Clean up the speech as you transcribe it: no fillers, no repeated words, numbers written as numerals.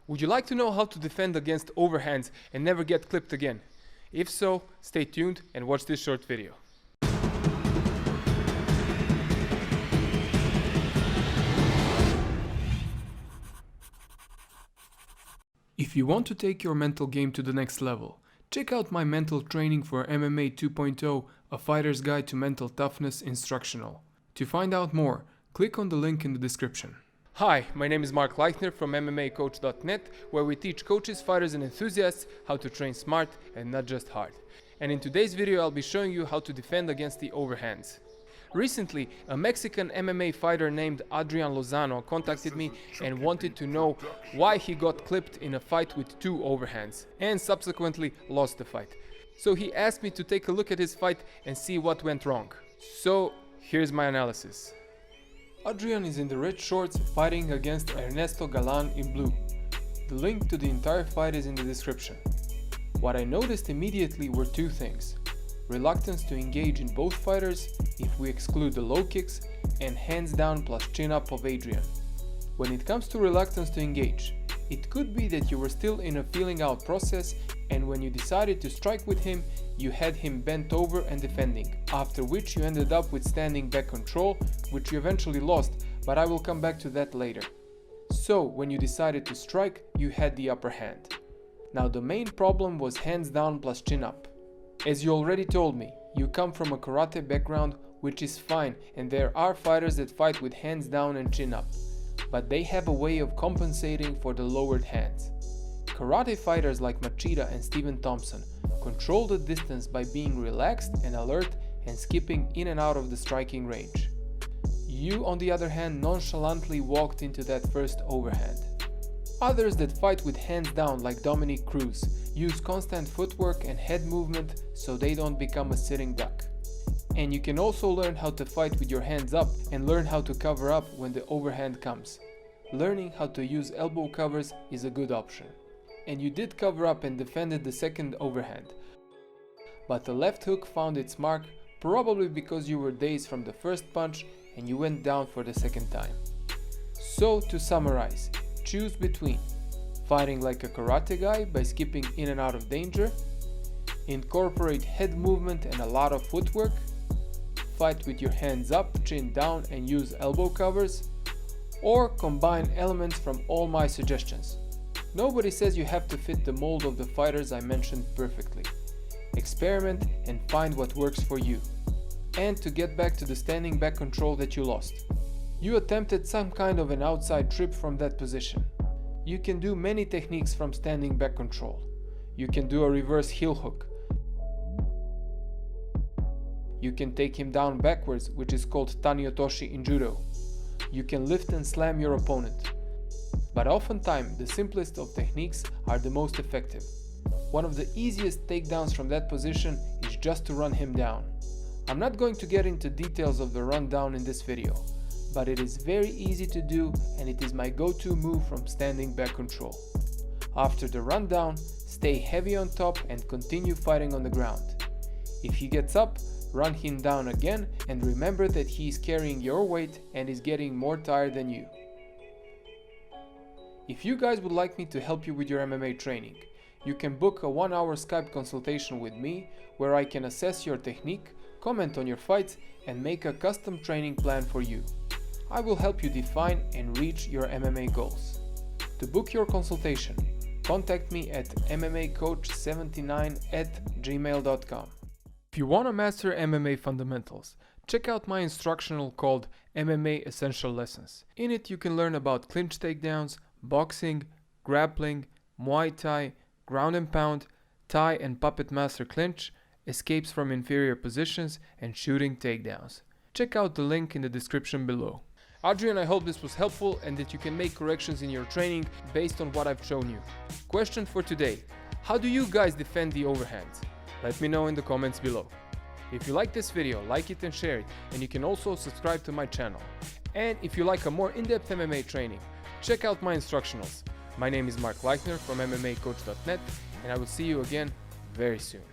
Would you like to know how to defend against overhands and never get clipped again? If so, stay tuned and watch this short video. If you want to take your mental game to the next level, check out my mental training for MMA 2.0, a fighter's guide to mental toughness instructional. To find out more, click on the link in the description. Hi, my name is Mark Leichner from MMAcoach.net, where we teach coaches, fighters and enthusiasts how to train smart and not just hard. And in today's video I'll be showing you how to defend against the overhands. Recently, a Mexican MMA fighter named Adrian Lozano contacted me and wanted to know why he got clipped in a fight with 2 overhands and subsequently lost the fight. So he asked me to take a look at his fight and see what went wrong. So here's my analysis. Adrian is in the red shorts fighting against Ernesto Galan in blue. The link to the entire fight is in the description. What I noticed immediately were 2 things. Reluctance to engage in both fighters if we exclude the low kicks, and hands down plus chin up of Adrian. When it comes to reluctance to engage, it could be that you were still in a feeling out process, and when you decided to strike with him, you had him bent over and defending, after which you ended up with standing back control, which you eventually lost, but I will come back to that later. So when you decided to strike, you had the upper hand. Now the main problem was hands down plus chin up. As you already told me, you come from a karate background, which is fine, and there are fighters that fight with hands down and chin up, but they have a way of compensating for the lowered hands. Karate fighters like Machida and Stephen Thompson control the distance by being relaxed and alert and skipping in and out of the striking range. You, on the other hand, nonchalantly walked into that first overhand. Others that fight with hands down like Dominic Cruz use constant footwork and head movement so they don't become a sitting duck. And you can also learn how to fight with your hands up and learn how to cover up when the overhand comes. Learning how to use elbow covers is a good option. And you did cover up and defended the second overhand. But the left hook found its mark, probably because you were dazed from the first punch and you went down for the second time. So to summarize, choose between fighting like a karate guy by skipping in and out of danger, incorporate head movement and a lot of footwork, fight with your hands up, chin down and use elbow covers, or combine elements from all my suggestions. Nobody says you have to fit the mold of the fighters I mentioned perfectly. Experiment and find what works for you. And to get back to the standing back control that you lost. You attempted some kind of an outside trip from that position. You can do many techniques from standing back control. You can do a reverse heel hook. You can take him down backwards, which is called taniotoshi in judo. You can lift and slam your opponent. But oftentimes, the simplest of techniques are the most effective. One of the easiest takedowns from that position is just to run him down. I'm not going to get into details of the rundown in this video, but it is very easy to do and it is my go-to move from standing back control. After the rundown, stay heavy on top and continue fighting on the ground. If he gets up, run him down again and remember that he is carrying your weight and is getting more tired than you. If you guys would like me to help you with your MMA training, you can book a 1-hour Skype consultation with me where I can assess your technique, comment on your fights and make a custom training plan for you. I will help you define and reach your MMA goals. To book your consultation, contact me at mmacoach79@gmail.com. If you want to master MMA fundamentals, check out my instructional called MMA Essential Lessons. In it you can learn about clinch takedowns, boxing, grappling, Muay Thai, ground and pound, Thai and puppet master clinch, escapes from inferior positions and shooting takedowns. Check out the link in the description below. Adrian, I hope this was helpful and that you can make corrections in your training based on what I've shown you. Question for today: how do you guys defend the overhands? Let me know in the comments below. If you like this video, like it and share it, and you can also subscribe to my channel. And if you like a more in-depth MMA training, check out my instructionals. My name is Mark Leichner from MMAcoach.net and I will see you again very soon.